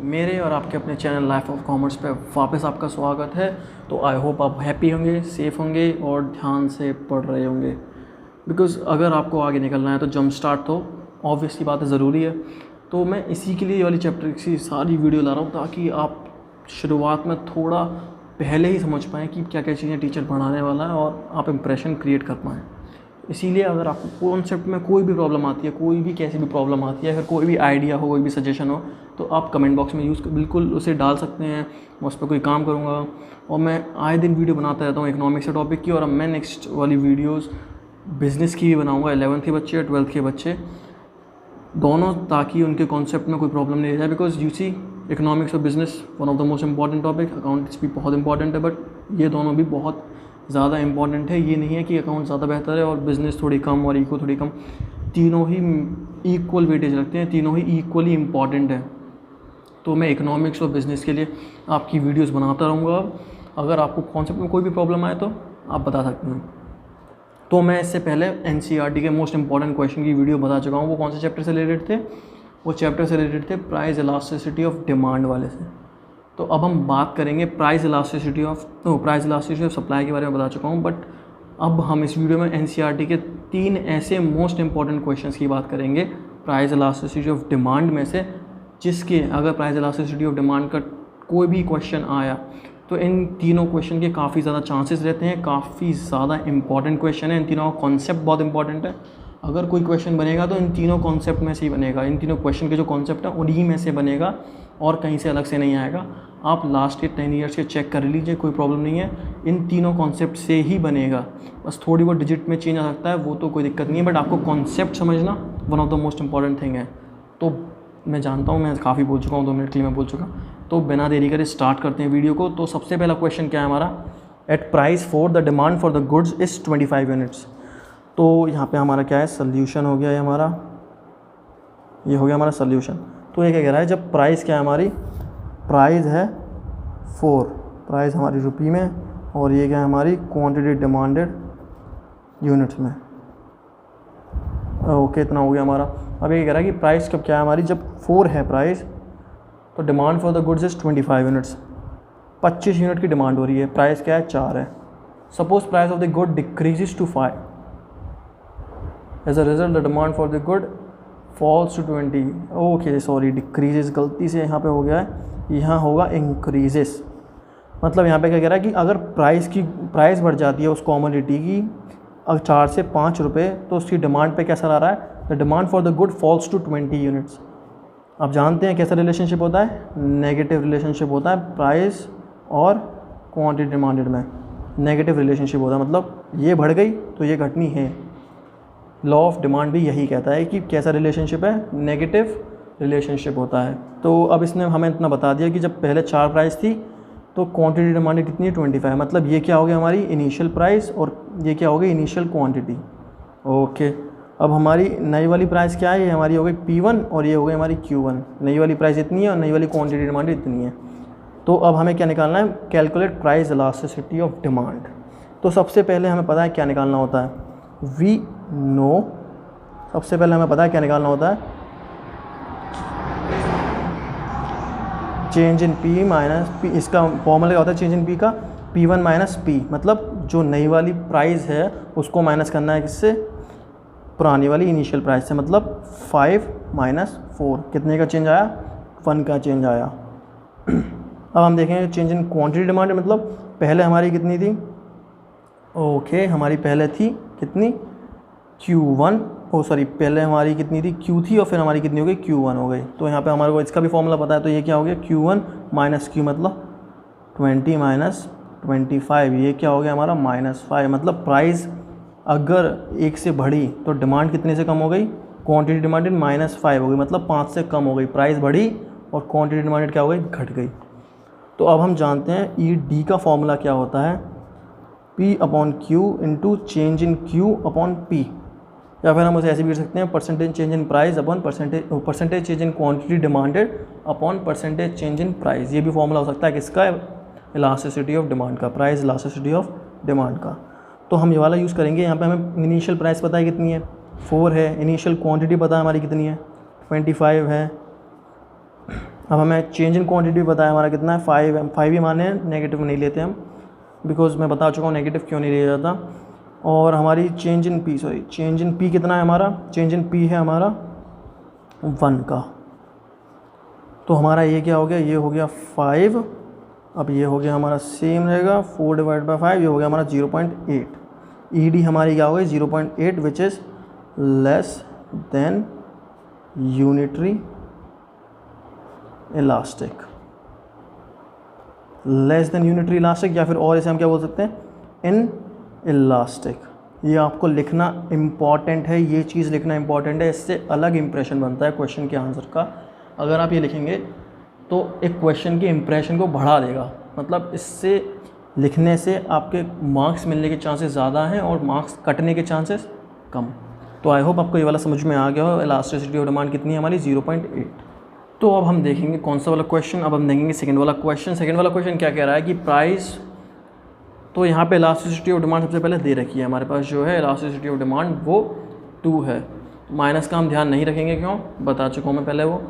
मेरे और आपके अपने चैनल लाइफ ऑफ कॉमर्स पे वापस आपका स्वागत है। तो आई होप आप हैप्पी होंगे, सेफ़ होंगे और ध्यान से पढ़ रहे होंगे, बिकॉज़ अगर आपको आगे निकलना है तो जंप स्टार्ट तो ऑब्वियसली बात है ज़रूरी है। तो मैं इसी के लिए ये वाली चैप्टर की सारी वीडियो ला रहा हूँ ताकि आप शुरुआत में थोड़ा पहले ही समझ पाएँ कि क्या क्या चीज़ें टीचर पढ़ाने वाला है और आप इम्प्रेशन क्रिएट कर पाएँ। इसीलिए अगर आपको कॉन्सेप्ट में कोई भी प्रॉब्लम आती है, कोई भी कैसी भी प्रॉब्लम आती है, अगर कोई भी आइडिया हो, कोई भी सजेशन हो, तो आप कमेंट बॉक्स में बिल्कुल उसे डाल सकते हैं। मैं उस पर कोई काम करूँगा और मैं आए दिन वीडियो बनाता रहता हूँ इकोनॉमिक्स के टॉपिक की, और अब मैं नेक्स्ट वाली वीडियोज़ बिज़नेस की भी बनाऊँगा, 11th के बच्चे और 12th के बच्चे दोनों, ताकि उनके कॉन्सेप्ट में कोई प्रॉब्लम नहीं रह जाए। बिकॉज यू सी इकोनॉमिक्स और business one of the most important topic, accounts भी बहुत इंपॉर्टेंट है, बट ये दोनों भी बहुत ज़्यादा इंपॉर्टेंट है। ये नहीं है कि अकाउंट ज़्यादा बेहतर है और बिज़नेस थोड़ी कम और इको थोड़ी कम, तीनों ही इक्वल वेटेज रखते हैं, तीनों ही इक्वली इम्पॉर्टेंट है। तो मैं इकोनॉमिक्स और बिज़नेस के लिए आपकी वीडियोस बनाता रहूँगा। अगर आपको कॉन्सेप्ट में कोई भी प्रॉब्लम आए तो आप बता सकते हैं। तो मैं इससे पहले NCERT के मोस्ट इंपॉर्टेंट क्वेश्चन की वीडियो बता चुका हूँ। वो कौन से चैप्टर से रिलेटेड थे? वो चैप्टर से रिलेटेड थे प्राइस इलास्टिसिटी ऑफ डिमांड वाले से। तो अब हम बात करेंगे प्राइस इलास्टिसिटी ऑफ सप्लाई के बारे में बता चुका हूँ, बट अब हम इस वीडियो में NCERT के 3 ऐसे मोस्ट इंपॉर्टेंट क्वेश्चंस की बात करेंगे प्राइस इलास्टिसिटी ऑफ डिमांड में से, जिसके अगर प्राइस इलास्टिसिटी ऑफ डिमांड का कोई भी क्वेश्चन आया तो इन तीनों क्वेश्चन के काफ़ी ज़्यादा चांसेस रहते हैं, काफ़ी ज़्यादा इंपॉर्टेंट क्वेश्चन है। इन तीनों का कॉन्सेप्ट बहुत इंपॉर्टेंट है। अगर कोई क्वेश्चन बनेगा तो इन तीनों कॉन्सेप्ट में से ही बनेगा, इन तीनों क्वेश्चन के जो कॉन्सेप्ट है उन्हीं में से बनेगा और कहीं से अलग से नहीं आएगा। आप लास्ट के 10 ईयर्स के चेक कर लीजिए, कोई प्रॉब्लम नहीं है, इन तीनों कॉन्सेप्ट से ही बनेगा। बस थोड़ी बहुत डिजिट में चेंज आ सकता है, वो तो कोई दिक्कत नहीं है, बट आपको कॉन्सेप्ट समझना one of the most important thing है। तो मैं जानता हूँ मैं काफ़ी बोल चुका हूँ, 2 मिनट के लिए मैं बोल चुका, तो बिना देरी करे स्टार्ट करते हैं वीडियो को। तो सबसे पहला क्वेश्चन क्या है हमारा? At price four the demand for the goods is 25 units. तो यहाँ पे हमारा क्या है? सोल्यूशन हो गया है हमारा, ये हो गया हमारा सोल्यूशन। तो ये क्या कह रहा है? जब प्राइस क्या है हमारी? प्राइस है 4, प्राइस हमारी रुपये में, और ये क्या है हमारी? क्वांटिटी डिमांडेड यूनिट्स में। ओके, इतना हो गया हमारा। अब ये कह रहा है कि प्राइस कब क्या है हमारी? जब 4 है प्राइस, तो demand for the goods is 25 units, 25 unit की डिमांड हो रही है। प्राइस क्या है? 4 है। Suppose price of the good decreases to 5, as a result the demand for the good falls to 20। Okay sorry, decreases गलती से यहाँ पे हो गया है, यहाँ होगा इंक्रीजेस। मतलब यहाँ पे क्या कह रहा है कि अगर प्राइस बढ़ जाती है उस कॉमोडिटी की, अगर 4 से 5 रुपये, तो उसकी डिमांड पे कैसा आ रहा है? The demand for the good falls to 20 units. आप जानते हैं कैसा रिलेशनशिप होता है? नेगेटिव रिलेशनशिप होता है प्राइस और क्वांटिटी डिमांडेड में, नेगेटिव रिलेशनशिप होता है। मतलब ये बढ़ गई तो ये घटनी है। लॉ ऑफ डिमांड भी यही कहता है कि कैसा रिलेशनशिप है? नेगेटिव रिलेशनशिप होता है। तो अब इसने हमें इतना बता दिया कि जब पहले 4 प्राइस थी तो क्वांटिटी डिमांडेड कितनी है? 25। मतलब ये क्या हो गया हमारी? इनिशियल प्राइस, और ये क्या हो गई? Initial quantity. ओके, अब हमारी नई वाली प्राइस क्या है? ये हमारी हो गई P1 और ये हो गई हमारी Q1। नई वाली प्राइस इतनी है और नई वाली क्वांटिटी डिमांडेड इतनी है। तो अब हमें क्या निकालना है? Calculate price elasticity of demand. तो सबसे पहले हमें पता है क्या निकालना होता है? वी नो, सबसे पहले हमें पता है क्या निकालना होता है? Change in P minus P। इसका फॉर्मूला क्या होता है चेंज इन P का? P1 minus P। मतलब जो नई वाली प्राइस है उसको माइनस करना है किससे? पुरानी वाली इनिशियल प्राइस से। मतलब 5 माइनस 4 कितने का चेंज आया? 1 का चेंज आया। अब हम देखेंगे चेंज इन क्वांटिटी डिमांड, मतलब पहले हमारी कितनी थी? ओके, हमारी पहले थी कितनी? Q1। पहले हमारी कितनी थी? Q थी, और फिर हमारी कितनी हो गई? Q1 हो गई। तो यहाँ पे हमारे को इसका भी फॉर्मूला पता है, तो ये क्या हो गया? Q1 माइनस Q, मतलब 20 माइनस 25, ये क्या हो गया हमारा? -5। मतलब प्राइस अगर 1 से बढ़ी तो डिमांड कितने से कम हो गई? क्वांटिटी डिमांडेड -5 हो गई, मतलब 5 से कम हो गई। प्राइस बढ़ी और क्वांटिटी डिमांडेड क्या हो गई? घट गई। तो अब हम जानते हैं ED का फॉर्मूला क्या होता है? P/Q into change in Q upon P, या फिर हम उसे ऐसे भी कर सकते हैं percentage change in price upon percentage change in quantity demanded upon percentage change in price. ये भी फॉर्मूला हो सकता है किसका? इलास्टिसिटी ऑफ डिमांड का, प्राइस इलास्टिसिटी ऑफ डिमांड का। तो हम ये वाला यूज़ करेंगे। यहाँ पे हमें इनिशियल प्राइस पता है कितनी है? 4 है। इनिशियल क्वांटिटी पता है हमारी कितनी है? 25 है। अब हमें चेंज इन क्वांटिटी बताया हमारा कितना है 5 ही माने हैं, नेगेटिव नहीं लेते हम, बिकॉज मैं बता चुका हूँ नेगेटिव क्यों नहीं लिया जाता। और हमारी चेंज इन पी कितना है हमारा, चेंज इन पी है हमारा 1 का। तो हमारा ये क्या हो गया, ये हो गया 5, अब ये हो गया हमारा सेम रहेगा 4/5, ये हो गया हमारा 0.8। ईडी हमारी क्या हो गई 0.8 which is less than unitary elastic, less than unitary elastic, या फिर और इसे हम क्या बोल सकते हैं, इन इलास्टिक। ये आपको लिखना इम्पॉर्टेंट है, ये चीज़ लिखना इम्पॉर्टेंट है, इससे अलग इंप्रेशन बनता है क्वेश्चन के आंसर का। अगर आप ये लिखेंगे तो एक क्वेश्चन के इंप्रेशन को बढ़ा देगा, मतलब इससे लिखने से आपके मार्क्स मिलने के चांसेस ज़्यादा हैं और मार्क्स कटने के चांसेस कम। तो आई होप आपको ये वाला समझ में आ गया हो। इलास्टिसिटी ऑफ डिमांड कितनी है हमारी 0.8। तो अब हम देखेंगे कौन सा वाला क्वेश्चन, अब हम देखेंगे सेकंड वाला क्वेश्चन। सेकंड वाला क्वेश्चन क्या कह रहा है कि प्राइस, तो यहाँ पे इलास्टिसिटी ऑफ डिमांड सबसे पहले दे रखी है हमारे पास, जो है इलास्टिसिटी ऑफ डिमांड वो 2 है। माइनस का हम ध्यान नहीं रखेंगे, क्यों, बता चुका हूँ मैं पहले। वो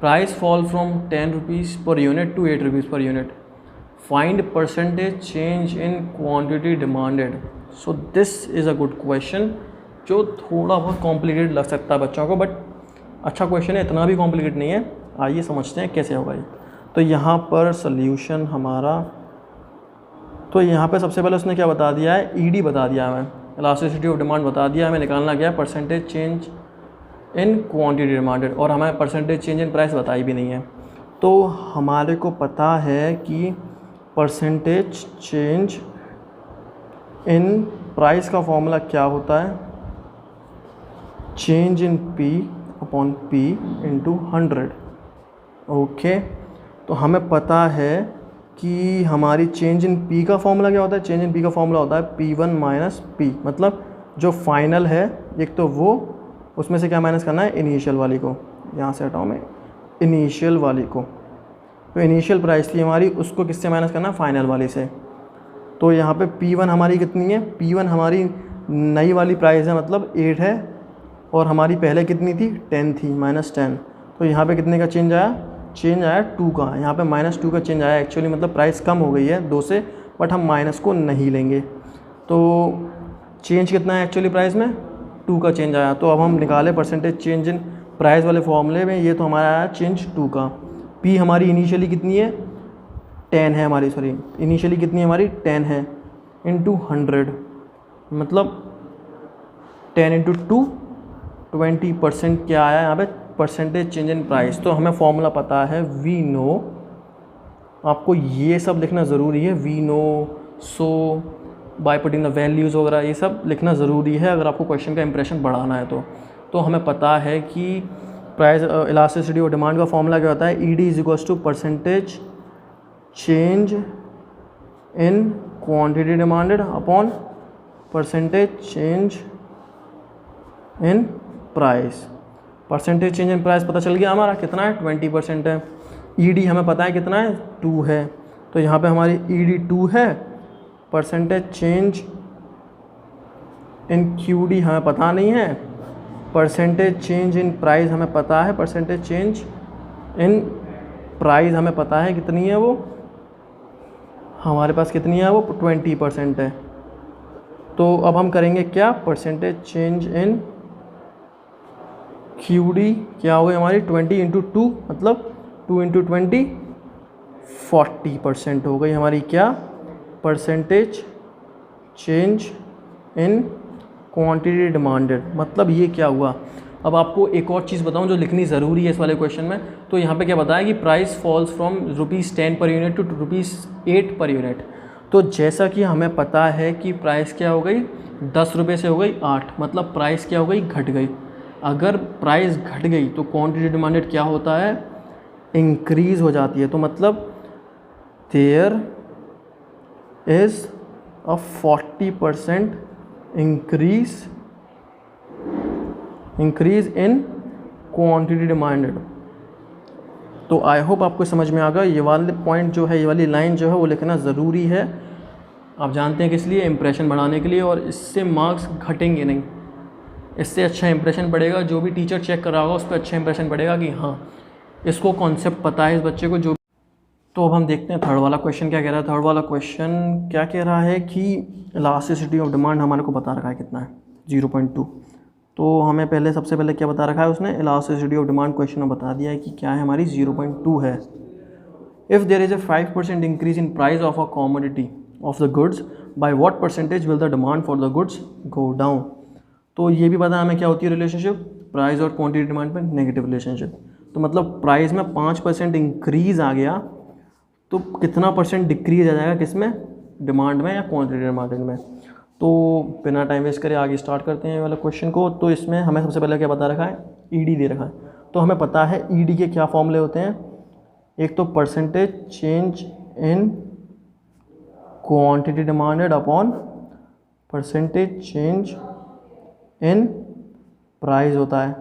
price fall from 10 rupees per unit to 8 rupees per unit, find percentage change in quantity demanded. So this is a good question, जो थोड़ा बहुत कॉम्प्लिकेटेड लग सकता है बच्चों को, बट अच्छा क्वेश्चन है, इतना भी कॉम्प्लिकेट नहीं है। आइए समझते हैं कैसे होगा ये। तो यहाँ पर सल्यूशन हमारा, तो यहाँ पे सबसे पहले उसने क्या बता दिया है, ईडी बता दिया हमें, इलास्टिसिटी ऑफ डिमांड बता दिया हमें, निकालना क्या है percentage change in quantity demanded, और हमें परसेंटेज चेंज इन प्राइस बताई भी नहीं है। तो हमारे को पता है कि परसेंटेज चेंज इन प्राइस का फॉर्मूला क्या होता है, change in P upon P into 100। Okay, तो हमें पता है कि हमारी चेंज इन पी का फॉर्मूला क्या होता है, चेंज इन पी का फॉर्मूला होता है P1 माइनस पी, मतलब जो फाइनल है एक तो वो, उसमें से क्या माइनस करना है, इनिशियल वाली को, यहाँ से हटाऊँ मैं इनिशियल वाली को। तो इनिशियल प्राइस थी हमारी, उसको किससे माइनस करना है, फाइनल वाली से। तो यहाँ पे P1 हमारी कितनी है, P1 हमारी नई वाली प्राइस है, मतलब 8 है, और हमारी पहले कितनी थी, 10 थी, -10। तो यहाँ पे कितने का चेंज आया, चेंज आया 2 का, यहाँ पे -2 का चेंज आया एक्चुअली, मतलब प्राइस कम हो गई है 2 से, बट हम माइनस को नहीं लेंगे। तो चेंज कितना है एक्चुअली प्राइस में, 2 का चेंज आया। तो अब हम निकाले परसेंटेज चेंज इन प्राइस वाले फॉर्मूले में, ये तो हमारा आया चेंज 2 का। पी हमारी इनिशियली कितनी है, 10 है हमारी, सॉरी इनिशियली कितनी है हमारी, 10 है, इंटू 100, मतलब 10 इंटू 2 20% क्या आया यहाँ पे, परसेंटेज चेंज इन प्राइस। तो हमें फॉर्मूला पता है, वी नो, आपको ये सब लिखना ज़रूरी है, we know, so, by putting the values वगैरह, ये सब लिखना ज़रूरी है अगर आपको क्वेश्चन का इंप्रेशन बढ़ाना है। तो हमें पता है कि प्राइस इलास्टिसिटी ऑफ डिमांड का फॉर्मूला क्या होता है, ED is equals to percentage change in quantity demanded upon percentage change in price. Percentage change in price पता चल गया हमारा कितना है, 20% है। ईडी हमें पता है कितना है, 2 है। तो यहाँ पे हमारी ईडी 2 है, परसेंटेज चेंज इन क्यूडी हमें पता नहीं है, परसेंटेज चेंज इन प्राइस हमें पता है, परसेंटेज चेंज इन प्राइस हमें पता है कितनी है, वो हमारे पास कितनी है, वो 20% है। तो अब हम करेंगे क्या, परसेंटेज चेंज इन क्यूडी क्या हो गई हमारी, 20 इंटू 2, मतलब 2 इंटू 20 40% हो गई हमारी क्या, percentage change in quantity demanded. मतलब ये क्या हुआ। अब आपको एक और चीज़ बताऊं जो लिखनी ज़रूरी है इस वाले क्वेश्चन में। तो यहाँ पे क्या बताया कि प्राइस फॉल्स फ्रॉम ₹10 पर यूनिट टू ₹8 पर यूनिट। तो जैसा कि हमें पता है कि प्राइस क्या हो गई, 10 रुपये से हो गई 8, मतलब प्राइस क्या हो गई, घट गई। अगर प्राइस घट गई तो क्वांटिटी डिमांडेड क्या होता है, इंक्रीज़ हो जाती है। तो मतलब there is a 40% increase in quantity demanded. तो आई होप आपको समझ में आ गया। ये वाले पॉइंट जो है, ये वाली लाइन जो है वो लिखना ज़रूरी है। आप जानते हैं किस लिए, इंप्रेशन बढ़ाने के लिए, और इससे मार्क्स घटेंगे नहीं। इससे अच्छा इंप्रेशन पड़ेगा, जो भी टीचर चेक कर रहा होगा उस पर अच्छा इंप्रेशन पड़ेगा कि हाँ इसको कॉन्सेप्ट पता है इस बच्चे को जो। तो अब हम देखते हैं थर्ड वाला क्वेश्चन क्या कह रहा है। थर्ड वाला क्वेश्चन क्या कह रहा है कि इलास्टिसिटी ऑफ डिमांड हमारे को बता रखा है कितना है, 0.2। तो हमें पहले सबसे पहले क्या बता रखा है उसने, इलास्टिसिटी ऑफ डिमांड क्वेश्चन में बता दिया है कि क्या है हमारी 0.2 है। If there is a 5% increase in price of a commodity of the goods, by what percentage will the demand for the goods go down. तो ये भी पता हमें क्या होती है रिलेशनशिप, प्राइस और क्वांटिटी डिमांड में नेगेटिव रिलेशनशिप। तो मतलब प्राइस में 5% इंक्रीज़ आ गया तो कितना परसेंट डिक्रीज आ जाएगा किस में, डिमांड में या क्वांटिटी डिमांड में। तो बिना टाइम वेस्ट करे आगे स्टार्ट करते हैं वाला क्वेश्चन को। तो इसमें हमें सबसे पहले क्या बता रखा है, ईडी दे रखा है। तो हमें पता है ईडी के क्या फॉर्मूले होते हैं, एक तो percentage change in quantity demanded upon percentage change in price होता है।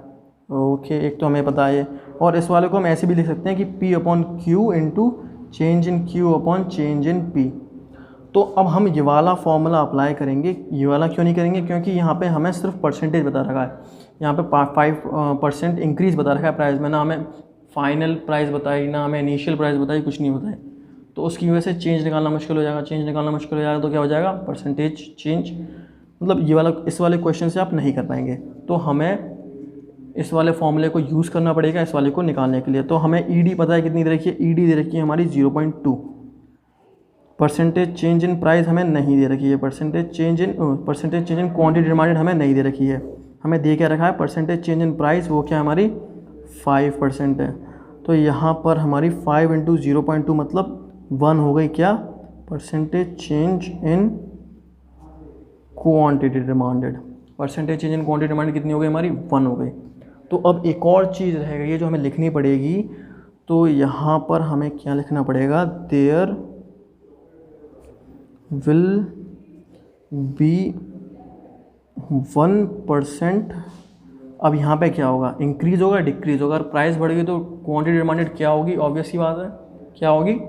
ओके, एक तो हमें पता है। और इस वाले को हम ऐसे भी लिख सकते हैं कि P upon Q into change in Q upon change in P. तो अब हम ये वाला फॉर्मूला अप्लाई करेंगे, ये वाला क्यों नहीं करेंगे, क्योंकि यहाँ पे हमें सिर्फ परसेंटेज बता रखा है। यहाँ पे 5% इंक्रीज़ बता रखा है प्राइस में, ना हमें फाइनल प्राइस बताई, ना हमें इनिशियल प्राइस बताई, कुछ नहीं बताई। तो उसकी वजह से चेंज निकालना मुश्किल हो जाएगा। चेंज निकालना मुश्किल हो जाएगा तो क्या हो जाएगा, परसेंटेज चेंज। मतलब ये वाला, इस वाले क्वेश्चन से आप नहीं कर पाएंगे। तो हमें इस वाले फॉर्मूले को यूज़ करना पड़ेगा इस वाले को निकालने के लिए। तो हमें ईडी पता है कितनी दे रखी है, ईडी दे रखी है हमारी 0.2। परसेंटेज चेंज इन प्राइस हमें नहीं दे रखी है, percentage change in quantity demanded हमें नहीं दे रखी है। हमें दे क्या रखा है, परसेंटेज चेंज इन प्राइस, वो क्या हमारी 5% है। तो यहाँ पर हमारी 5 इंटू 0.2 मतलब 1 हो गई क्या, percentage change in quantity demanded. Percentage change in quantity demanded कितनी हो गई हमारी, 1 हो गई। तो अब एक और चीज़ रह गई है जो हमें लिखनी पड़ेगी। तो यहाँ पर हमें क्या लिखना पड़ेगा, देयर विल बी 1%। अब यहाँ पे क्या होगा, इंक्रीज होगा डिक्रीज होगा। अगर प्राइस बढ़ गई तो क्वांटिटी डिमांडेड क्या होगी, ऑब्वियस सी बात है क्या होगी,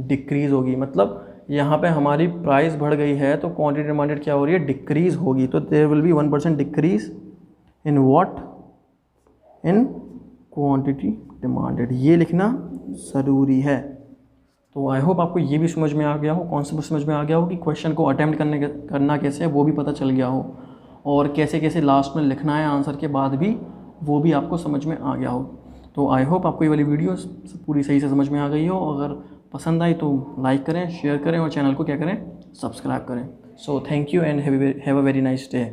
डिक्रीज होगी। मतलब यहाँ पे हमारी प्राइस बढ़ गई है तो क्वांटिटी डिमांडेड क्या हो रही है, डिक्रीज होगी। तो there will be 1% decrease in what, in quantity demanded. ये लिखना ज़रूरी है। तो आई होप आपको ये भी समझ में आ गया हो, कॉन्सेप्ट समझ में आ गया हो कि क्वेश्चन को अटैम्प्ट करना कैसे है वो भी पता चल गया हो, और कैसे कैसे लास्ट में लिखना है आंसर के बाद भी वो भी आपको समझ में आ गया हो। तो आई होप आपको ये वाली वीडियो पूरी सही से समझ में आ गई हो। अगर पसंद आई तो लाइक करें, शेयर करें और चैनल को क्या करें, सब्सक्राइब करें। So thank you and have a very nice day.